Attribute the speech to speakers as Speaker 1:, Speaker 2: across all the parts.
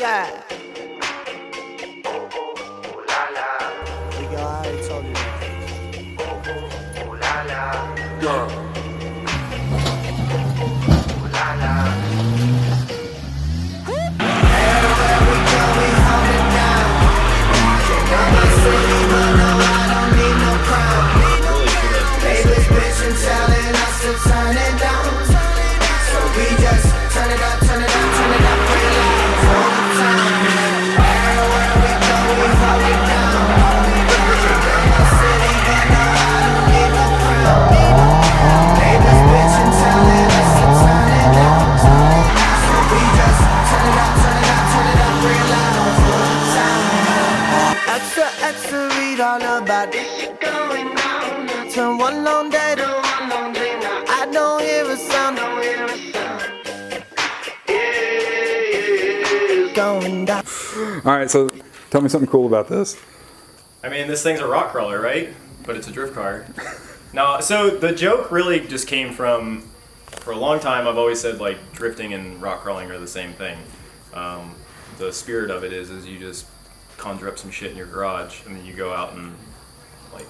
Speaker 1: that. We go, I already told you that.
Speaker 2: Girl.
Speaker 1: All about this shit going on. Turn one long day to one long day now. I don't hear a sound, don't hear a sound. Yeah, going down.
Speaker 3: All right, so tell me something cool about this.
Speaker 4: I mean, this thing's a rock crawler, right? But it's a drift car. No, so the joke really just came from, for a long time, I've always said like drifting and rock crawling are the same thing. The spirit of it is you just conjure up some shit in your garage and then you go out and like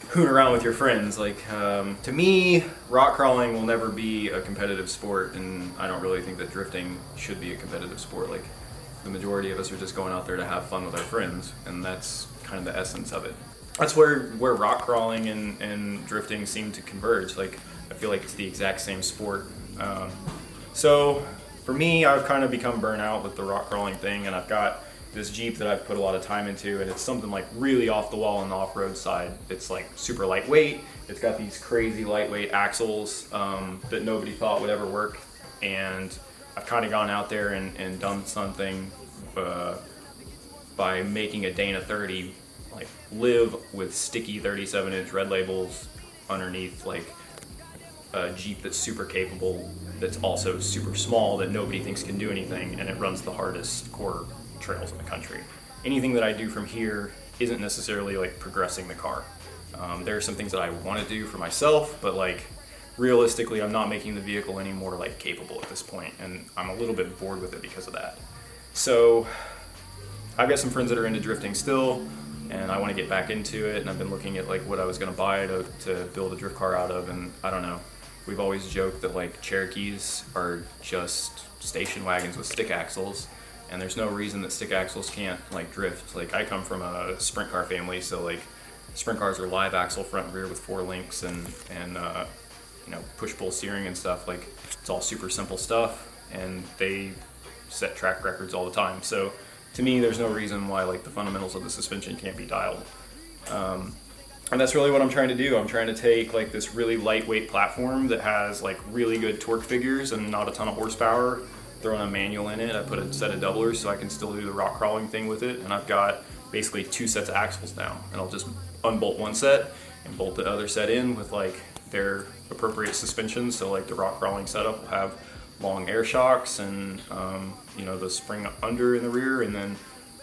Speaker 4: hoon around with your friends. Like to me, rock crawling will never be a competitive sport, and I don't really think that drifting should be a competitive sport. Like the majority of us are just going out there to have fun with our friends, and that's kind of the essence of it. That's where rock crawling and drifting seem to converge. Like I feel like it's the exact same sport. So for me, I've kind of become burnt out with the rock crawling thing, and I've got this Jeep that I've put a lot of time into, and it's something like really off the wall on the off-road side. It's like super lightweight. It's got these crazy lightweight axles that nobody thought would ever work, and I've kind of gone out there and done something by making a Dana 30 like live with sticky 37-inch red labels underneath like a Jeep that's super capable, that's also super small, that nobody thinks can do anything, and it runs the hardest core trails in the country. Anything that I do from here isn't necessarily like progressing the car. There are some things that I want to do for myself, but like realistically, I'm not making the vehicle any more like capable at this point, and I'm a little bit bored with it because of that. So I've got some friends that are into drifting still, and I want to get back into it, and I've been looking at like what I was going to buy to build a drift car out of, and I don't know. We've always joked that like Cherokees are just station wagons with stick axles, and there's no reason that stick axles can't like drift. Like I come from a sprint car family, so like sprint cars are live axle front and rear with 4 links and you know, push-pull steering and stuff. Like it's all super simple stuff, and they set track records all the time. So to me, there's no reason why like the fundamentals of the suspension can't be dialed. And that's really what I'm trying to do. I'm trying to take like this really lightweight platform that has like really good torque figures and not a ton of horsepower, throwing a manual in it. I put a set of doublers so I can still do the rock crawling thing with it, and I've got basically 2 sets of axles now, and I'll just unbolt one set and bolt the other set in with like their appropriate suspension. So like the rock crawling setup will have long air shocks and you know, the spring under in the rear, and then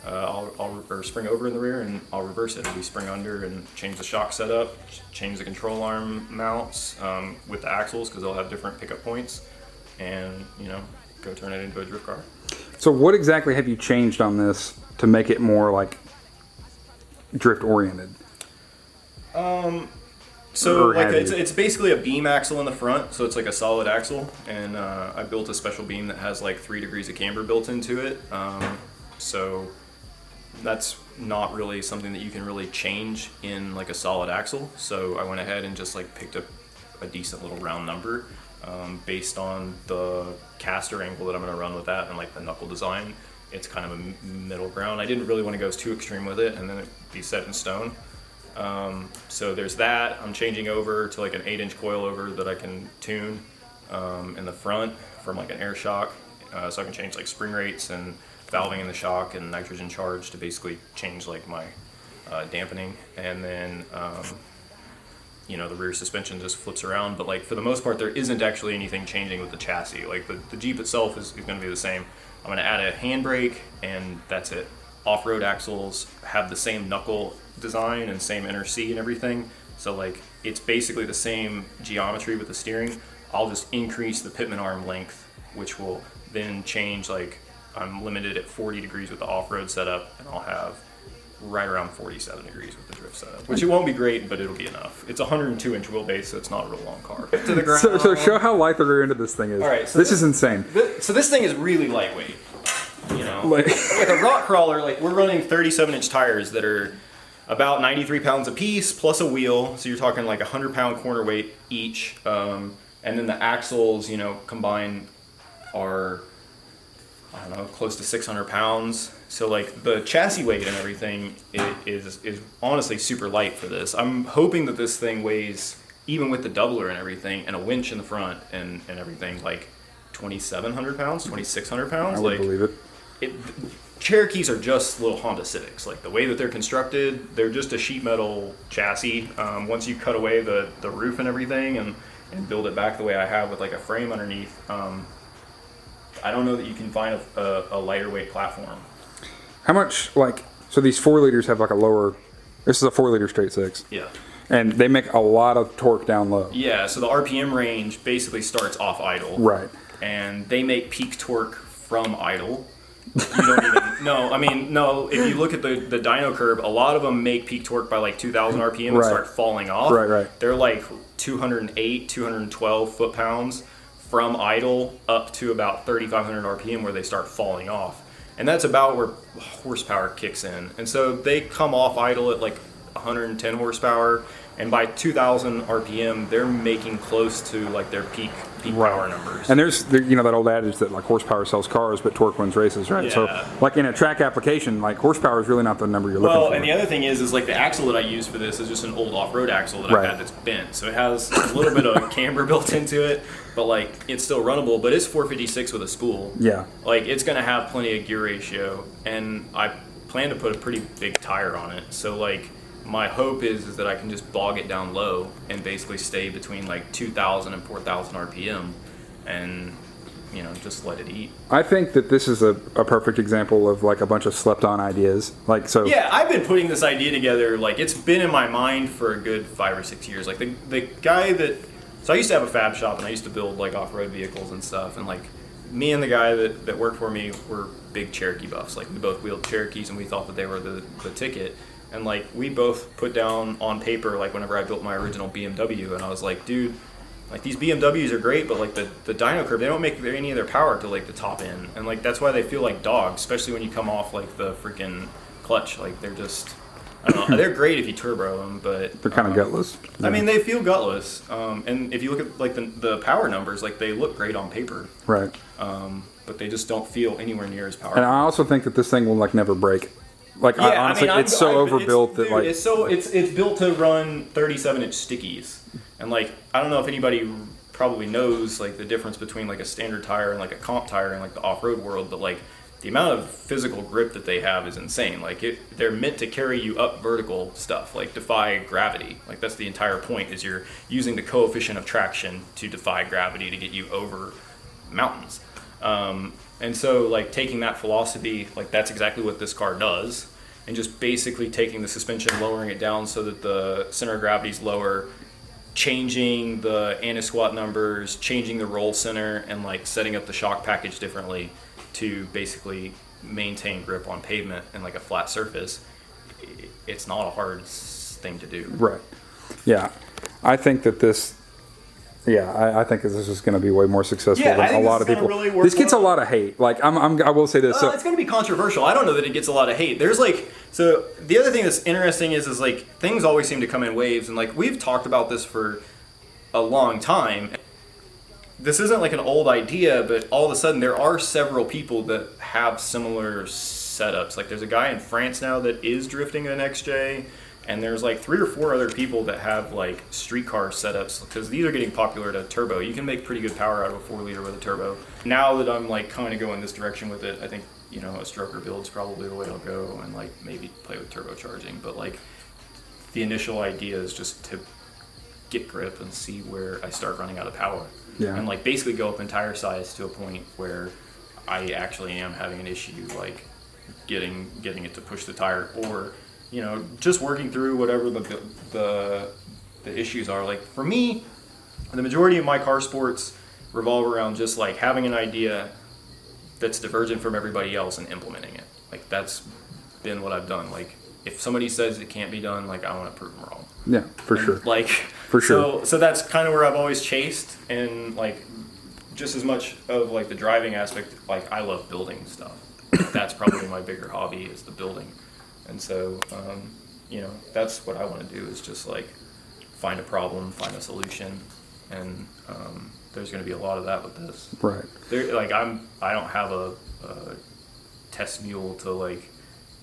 Speaker 4: or spring over in the rear, and I'll reverse it. It'll be spring under and change the shock setup, change the control arm mounts with the axles, because they'll have different pickup points, and you know, go turn it into a drift car.
Speaker 3: So what exactly have you changed on this to make it more like drift oriented?
Speaker 4: So like it's basically a beam axle in the front, so it's like a solid axle, and I built a special beam that has like 3 degrees of camber built into it. So that's not really something that you can really change in like a solid axle. So I went ahead and just like picked a decent little round number based on the caster angle that I'm going to run with that, and like the knuckle design. It's kind of a middle ground. I didn't really want to go too extreme with it and then it'd be set in stone. So there's that. I'm changing over to like an 8-inch coilover that I can tune in the front from like an air shock, so I can change like spring rates and valving in the shock and nitrogen charge to basically change like my dampening. And then you know, the rear suspension just flips around, but like for the most part there isn't actually anything changing with the chassis. Like the Jeep itself is going to be the same. I'm going to add a handbrake and that's it. Off-road axles have the same knuckle design and same inner C and everything, so like it's basically the same geometry with the steering. I'll just increase the pitman arm length, which will then change like I'm limited at 40 degrees with the off-road setup, and I'll have right around 47 degrees with the drift setup, which it won't be great, but it'll be enough. It's a 102-inch wheelbase, so it's not a real long car. To the ground.
Speaker 3: So show how light the rear end of this thing is.
Speaker 4: All right, so
Speaker 3: this is insane.
Speaker 4: So this thing is really lightweight. You know,
Speaker 3: Like-
Speaker 4: with a rock crawler, like we're running 37-inch tires that are about 93 pounds a piece, plus a wheel. So you're talking like 100-pound corner weight each, and then the axles, you know, combined are, I don't know, close to 600 pounds. So like the chassis weight and everything is honestly super light for this. I'm hoping that this thing weighs, even with the doubler and everything, and a winch in the front and everything, like 2,700 pounds, 2,600 pounds.
Speaker 3: I would believe it.
Speaker 4: Cherokees are just little Honda Civics. Like the way that they're constructed, they're just a sheet metal chassis. Once you cut away the roof and everything and build it back the way I have with like a frame underneath, I don't know that you can find a lighter weight platform.
Speaker 3: How much, like, so these 4 liters have like a lower, this is a 4 liter straight six.
Speaker 4: Yeah.
Speaker 3: And they make a lot of torque down low.
Speaker 4: Yeah, so the RPM range basically starts off idle.
Speaker 3: Right.
Speaker 4: And they make peak torque from idle. You don't even, no, if you look at the dyno curve, a lot of them make peak torque by like 2,000 RPM and
Speaker 3: Right.
Speaker 4: start falling off.
Speaker 3: Right.
Speaker 4: They're like 208, 212 foot-pounds from idle up to about 3,500 RPM where they start falling off. And that's about where horsepower kicks in. And so they come off idle at like 110 horsepower, and by 2,000 RPM, they're making close to like their peak power numbers.
Speaker 3: And there's you know that old adage that like horsepower sells cars, but torque wins races, right?
Speaker 4: Yeah.
Speaker 3: So like in a track application, like horsepower is really not the number you're looking for.
Speaker 4: Well, and the other thing is like the axle that I use for this is just an old off-road axle that
Speaker 3: Right.
Speaker 4: I've had that's bent. So it has a little bit of camber built into it, but like it's still runnable, but it's 456 with a spool.
Speaker 3: Yeah.
Speaker 4: Like it's gonna have plenty of gear ratio, and I plan to put a pretty big tire on it. So like my hope is that I can just bog it down low and basically stay between like 2,000 and 4,000 RPM and, you know, just let it eat.
Speaker 3: I think that this is a perfect example of like a bunch of slept on ideas. Like, so.
Speaker 4: Yeah, I've been putting this idea together, like it's been in my mind for a good 5 or 6 years. Like the guy that, so I used to have a fab shop and I used to build like off-road vehicles and stuff, and like me and the guy that worked for me were big Cherokee buffs. Like we both wheeled Cherokees and we thought that they were the ticket. And like we both put down on paper, like whenever I built my original BMW, and I was like, dude, like these BMWs are great, but like the dyno curve, they don't make any of their power to like the top end, and like that's why they feel like dogs, especially when you come off like the freaking clutch. Like they're just, I don't know, they're great if you turbo them, but
Speaker 3: They're kind of gutless.
Speaker 4: I mean, they feel gutless. And if you look at like the power numbers, like they look great on paper,
Speaker 3: Right.
Speaker 4: but they just don't feel anywhere near as powerful.
Speaker 3: And I also think that this thing will like never break. Like honestly, it's so overbuilt that like
Speaker 4: it's built to run 37-inch stickies, and like I don't know if anybody probably knows like the difference between like a standard tire and like a comp tire in like the off-road world, but like the amount of physical grip that they have is insane. Like they're meant to carry you up vertical stuff, like defy gravity. Like that's the entire point, is you're using the coefficient of traction to defy gravity to get you over mountains. And so like taking that philosophy, like that's exactly what this car does, and just basically taking the suspension, lowering it down so that the center of gravity is lower, changing the anti-squat numbers, changing the roll center, and like setting up the shock package differently to basically maintain grip on pavement and like a flat surface. It's not a hard thing to do.
Speaker 3: right. Yeah, I think that this. Yeah, I think that this is going to be way more successful
Speaker 4: Yeah, I
Speaker 3: than a
Speaker 4: think
Speaker 3: lot
Speaker 4: this
Speaker 3: of
Speaker 4: is gonna
Speaker 3: people.
Speaker 4: really work
Speaker 3: This gets a
Speaker 4: well.
Speaker 3: lot of hate. Like I will say this. So
Speaker 4: It's going to be controversial. I don't know that it gets a lot of hate. There's like, so the other thing that's interesting is like things always seem to come in waves, and like we've talked about this for a long time. This isn't like an old idea, but all of a sudden there are several people that have similar setups. Like there's a guy in France now that is drifting an XJ, and there's like 3 or 4 other people that have like streetcar setups, because these are getting popular to turbo. You can make pretty good power out of a 4-liter with a turbo. Now that I'm like kind of going this direction with it, I think, you know, a stroker build's probably the way to go, and like maybe play with turbocharging. But like the initial idea is just to get grip and see where I start running out of power.
Speaker 3: Yeah.
Speaker 4: And like basically go up in tire size to a point where I actually am having an issue like getting it to push the tire, or you know, just working through whatever the issues are. Like for me, the majority of my car sports revolve around just like having an idea that's divergent from everybody else and implementing it. Like that's been what I've done. Like if somebody says it can't be done, like I want to prove them wrong.
Speaker 3: Yeah, for sure.
Speaker 4: Like
Speaker 3: For sure.
Speaker 4: So that's kind of where I've always chased, and like just as much of like the driving aspect. Like I love building stuff. That's probably my bigger hobby is the building, and so you know that's what I want to do is just like find a problem, find a solution, and there's going to be a lot of that with this.
Speaker 3: Right.
Speaker 4: I don't have a test mule to like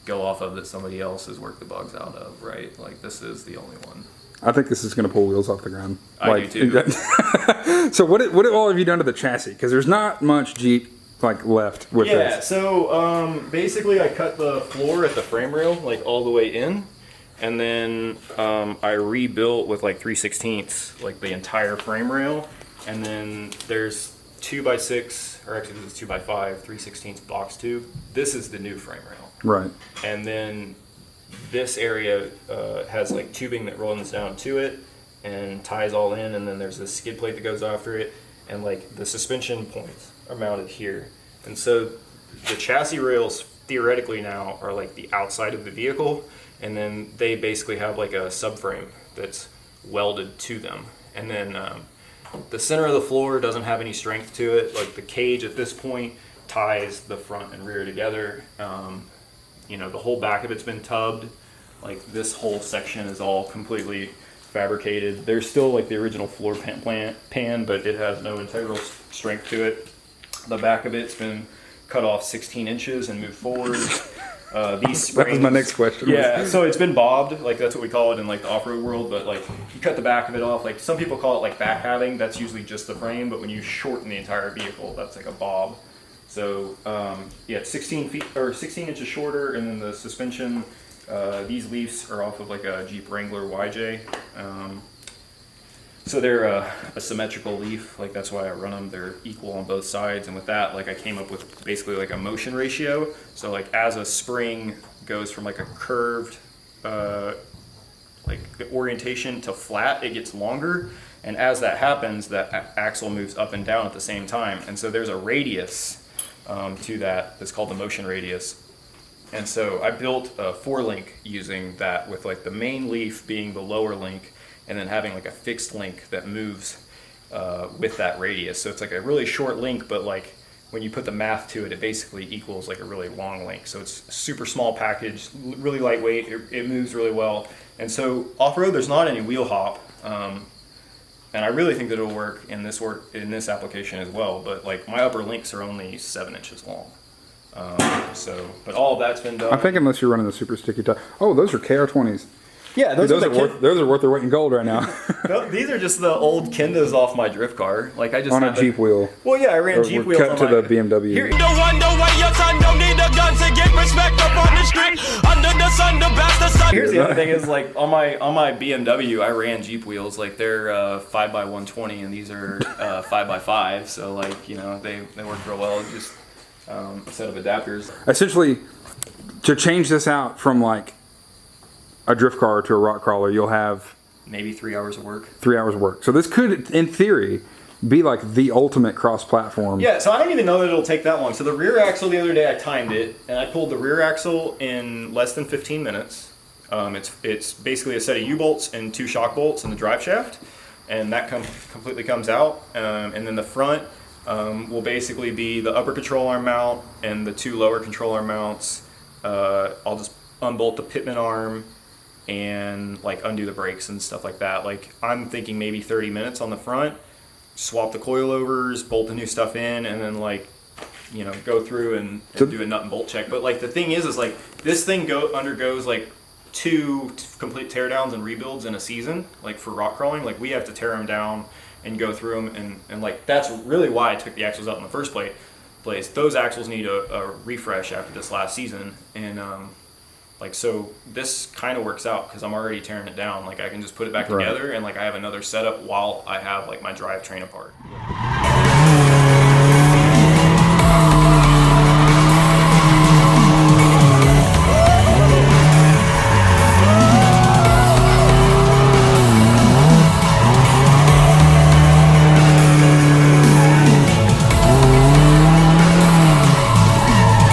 Speaker 4: go off of that somebody else has worked the bugs out of, right? Like this is the only one.
Speaker 3: I think this is going to pull wheels off the ground.
Speaker 4: I do too.
Speaker 3: So what all have you done to the chassis? Because there's not much Jeep like left with this.
Speaker 4: Yeah, so basically I cut the floor at the frame rail like all the way in, and then I rebuilt with like 3/16 like the entire frame rail, and then there's 2x6, or actually this is 2x5, 3/16 box tube. This is the new frame rail.
Speaker 3: Right.
Speaker 4: And then this area has like tubing that runs down to it and ties all in, and then there's this skid plate that goes after it, and like the suspension points are mounted here. And so the chassis rails theoretically now are like the outside of the vehicle, and then they basically have like a subframe that's welded to them. And then the center of the floor doesn't have any strength to it. Like the cage at this point ties the front and rear together. You know, the whole back of it's been tubbed. Like this whole section is all completely fabricated. There's still like the original floor pan, but it has no integral strength to it. The back of it's been cut off 16 inches and moved forward. These springs,
Speaker 3: That was my next question.
Speaker 4: yeah, so it's been bobbed, like that's what we call it in like the off-road world, but like you cut the back of it off, like some people call it like back halving, that's usually just the frame, but when you shorten the entire vehicle, that's like a bob. So yeah, it's 16 inches shorter, and then the suspension, these leafs are off of like a Jeep Wrangler YJ. So they're a symmetrical leaf, like that's why I run them. They're equal on both sides, and with that, like I came up with basically like a motion ratio. So like as a spring goes from like a curved like orientation to flat, it gets longer, and as that happens, that axle moves up and down at the same time. And so there's a radius to that that's called the motion radius. And so I built a 4-link using that, with like the main leaf being the lower link, and then having like a fixed link that moves with that radius. So it's like a really short link, but like when you put the math to it, it basically equals like a really long link. So it's a super small package, really lightweight, it moves really well. And so off-road, there's not any wheel hop. And I really think that it'll work in this application as well. But like my upper links are only 7 inches long. But all of that's been done.
Speaker 3: I think unless you're running the super sticky tie. Oh, those are KR20s.
Speaker 4: Yeah,
Speaker 3: Those are worth their weight in gold right now.
Speaker 4: These are just the old Kendas off my drift car. Like I just
Speaker 3: On a Jeep wheel.
Speaker 4: Well, yeah, I ran Jeep wheels
Speaker 3: cut
Speaker 4: on
Speaker 3: to
Speaker 4: my
Speaker 3: the BMW.
Speaker 4: Here,
Speaker 2: No wonder why your son don't need a gun to get respect up on the street. Under the sun, the bastard son.
Speaker 4: Here's the other thing is like on my BMW, I ran Jeep wheels. Like they're 5x120, and these are 5x5. So like they work real well. Just a set of adapters.
Speaker 3: Essentially, to change this out from like a drift car to a rock crawler, you'll have
Speaker 4: Maybe 3 hours of work.
Speaker 3: 3 hours of work. So this could, in theory, be like the ultimate cross-platform.
Speaker 4: Yeah, so I don't even know that it'll take that long. So the rear axle, the other day I timed it, and I pulled the rear axle in less than 15 minutes. It's basically a set of U-bolts and 2 shock bolts in the drive shaft, and that completely comes out. And then the front will basically be the upper control arm mount and the 2 lower control arm mounts. I'll just unbolt the pitman arm and like undo the brakes and stuff like that. Like I'm thinking maybe 30 minutes on the front, swap the coilovers, bolt the new stuff in, and then like go through and do a nut and bolt check. But like the thing is like this thing undergoes like 2 complete teardowns and rebuilds in a season. Like for rock crawling, like we have to tear them down and go through them, and like that's really why I took the axles out in the first place. Those axles need a refresh after this last season, and like so this kind of works out because I'm already tearing it down. Like I can just put it back together, and like I have another setup while I have like my drivetrain apart.